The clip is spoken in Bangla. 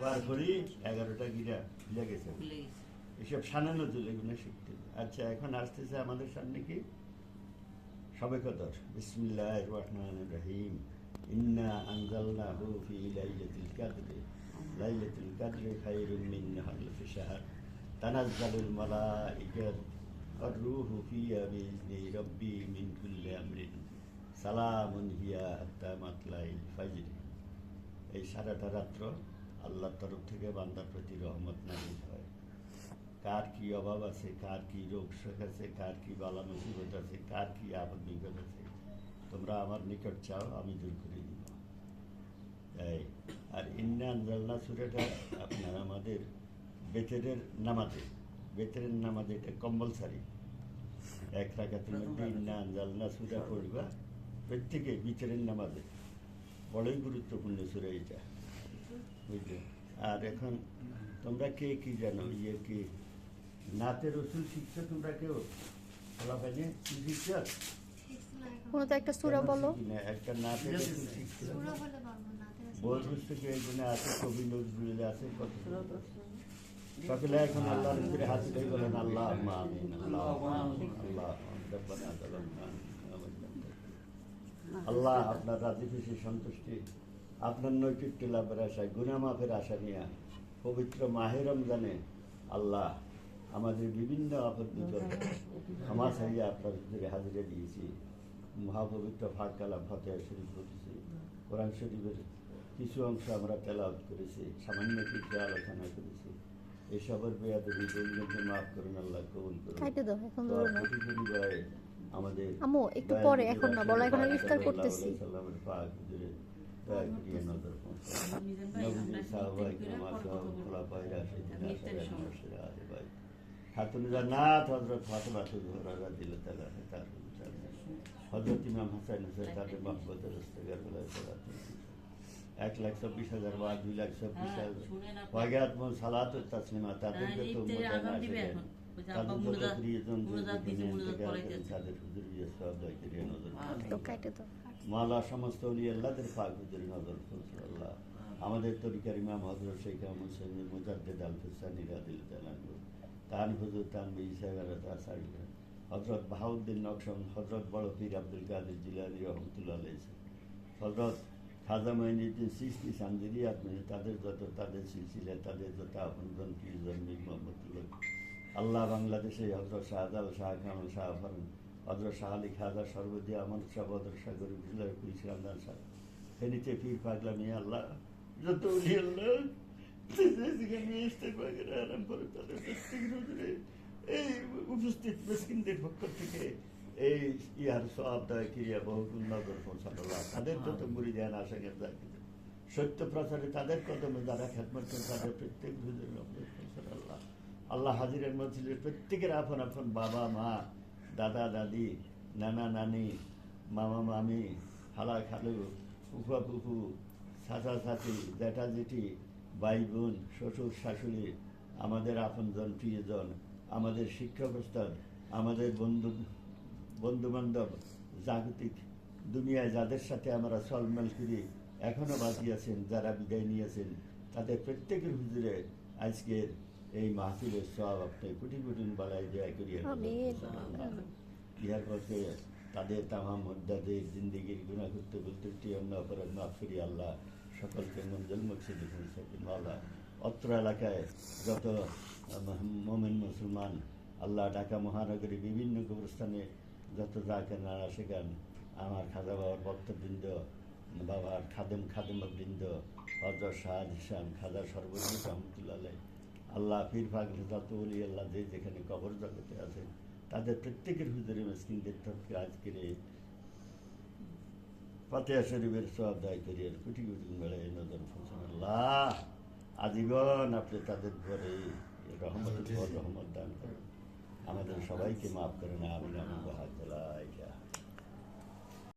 বার করি 11টা গিরা ভুলে গেছে। এসব সানানো তুলে এগুলো শিখতে। আচ্ছা, এখন আসতেছে আমাদের সামনে কি সবে কদর। বিসমিল্লাহির রহমানির রহিম। ইন্না আনজালনাহু ফি লাইলাতুল কদর। লাইলাতুল কদর খায়রুম মিন আলফি শাহর। তানাজ্জালুল মালাইকাতু والروح فيها بإذن ربي من كل أمر سلام هي حتى مطلع الفجر। এই সারাটা রাত্র আল্লাহর তরফ থেকে বান্দার প্রতি রহমত নাযিল হয়। কার কি অভাব আছে, কার কি রোগ শোক আছে, কার কি বালা মুসিবত আছে, কার কি আপদ বিপদ আছে, তোমরা আমার নিকট চাও, আমি দূর করে দিব। তাই আর ইন্না আনজালনা সূরাটা আপনার আমাদের বেতেরের নামাজে এটা কম্পালসারি। এক রাকাতের মধ্যে ইন্না আনজালনা সূরা পড়বা প্রত্যেকে বিতরের নামাজে। বড়ই গুরুত্বপূর্ণ সূরা এটা, বুঝলে। আর এখন তোমরা কে কি জানো, কি নাতে রসুল শিখছো তোমরা কেউ? ফলাফাইনে কি শিখছো? কোনো তো একটা সূরা বলো। একটা নাতে রসুল শিখছো? বই পুস্তকে এই জন্য আছে, কবি নজরুল আছে, কত সকলে এখন আল্লাহর ভিতরে হাসি দিয়ে বলেন আল্লাহ আমিন, আল্লাহ আল্লাহ আল্লাহ আপনার রাজি খুশি সন্তুষ্টি, আপনার নৈকট্য লাভের আশায়, গুনাহ মাফের আশা নিয়ে পবিত্র মাহে রমজানে আল্লাহ আমাদের বিভিন্ন আপদ বিপদ ক্ষমা চাইয়ে আপনার ভিতরে হাজিরে দিয়েছি। মহাপবিত্র ফাঁক কালাম ফাতিহা শরীফ পড়েছি, কোরআন শরীফের কিছু অংশ আমরা তেলাওয়াত করেছি, সামান্য কিছু আলোচনা করেছি। এসবের বেয়াদবি বলতে মাফ করুন, আল্লাহ কবুল করুন। আমাদের আম্মু একটু পরে, এখন না বলা, এখন ইফতার করতেছি। পাক হুজুরে দয়া করিয়ে নজর নবী সাহাবায়ে কিরাম খোলাফায়ে রাশিদিন খাতুনে জান্নাত হযরত ফাতেমা জোহরা রাদিয়াল্লাহু তাআলা তার হযরত ইমাম হাসান হুসাইন তাদের মহব্বতের ইস্তেগফার বলে 1,24,000 বা 2,24,000 ওয়াগাত মন সালাত ও তাসলিমা তাদেরকে তো মালা সমস্ত আল্লাহদের পাক হুজুরে নজর করছে। আল্লাহ আমাদের তরিকার ইমাম হযরত শেখ আহমদ শহীদ মুজাদ্দিদ আল ফিসানি রাদিয়াল্লাহু তাআলা তান হুজুর তানবী সাহেবের তাসারি হযরত বাহাউদ্দিন নকশবন্দ, হযরত বড় পীর আব্দুল কাদের জিলানী রহমাতুল্লাহ আলাইহি, হযরত খাজা মঈনুদ্দিন চিশতি সানজিরিয়াত তাদের সিলসিলা, তাদের যত আপনজন প্রিয়জন মীর মোহাম্মদুল্লাহ। আল্লাহ বাংলাদেশে হযরত শাহজালাল, শাহ কামাল, শাহ ফরন, হযরত শাহ আলী খাজা সর্বদি আমার শাহ বদর শাহ গরিব পুলিশ রামদান শাহ ফেনীতে পীর পাগলা মিয়া, আল্লাহ যত উলি আল্লাহ আরাম করে তাদের এই উপস্থিত মিসকিনদের পক্ষ থেকে এই ইয়ার সওয়াব দায় ক্রিয়া বহুগুণ নজর পৌঁছাল্লাহ। তাদের যত মুরিদান আশাকে সত্য প্রচারে তাদের কদমে যারা খেদমত করেন তাদের প্রত্যেক হুজুরের নজর পৌঁছাল্লাহ। আল্লাহ হাজিরের মজলিসের প্রত্যেকের আপন আপন বাবা মা, দাদা দাদি, নানা নানি, মামা মামি, খালা খালু, ফুফা ফুফু, চাচা চাচি, জ্যাঠা জেঠি, ভাই বোন, শ্বশুর শাশুড়ি, আমাদের আপনজন প্রিয়জন, আমাদের শিক্ষক ওস্তাদ, আমাদের বন্ধু বান্ধব, জাগতিক দুনিয়ায় যাদের সাথে আমরা সলমেল করি এখনো বাকি আছেন, যারা বিদায় নিয়েছেন, তাদের প্রত্যেকের হুজুরে আজকের এই মাহফিলের সওয়াব আপনি কোটি কোটি বালাই দয়া করিয়া ইহার পথে তাদের তামাম মুদ্দাদের জিন্দিগির গুনাহ করতে বলতে অন্য অপরাধ মাফ করি আল্লাহ। সকলকে মঞ্জুল মকসুদে পৌঁছাবেন আল্লাহ। অত্র এলাকায় যত মুমিন মুসলমান আল্লাহ, ঢাকা মহানগরী বিভিন্ন কবরস্থানে যত যাকেন নারা শেখান, আমার খাজা বাবার ভক্তবৃন্দ, বাবার খাদেমবৃন্দ, হযরত শাহ হিসাম খাজা সর্বজনীন রহমতুল্লাহ আলাইহি, আল্লাহ পীর পাগল যত ওলি আল্লাহ যে যেখানে কবর জগতে আছে তাদের প্রত্যেকের হুজুরে মিসকিনদের তরফে আজকের এই ফাতিহা শরীফের সওয়াব দায় করিয়ে কোটি কোটি বেড়ায় নজর পৌঁছান আল্লাহ। আজীবন আপনি তাদের ঘরে রহমত দান করেন, আমাদের সবাইকে মাফ করেন। আমিন আমিন।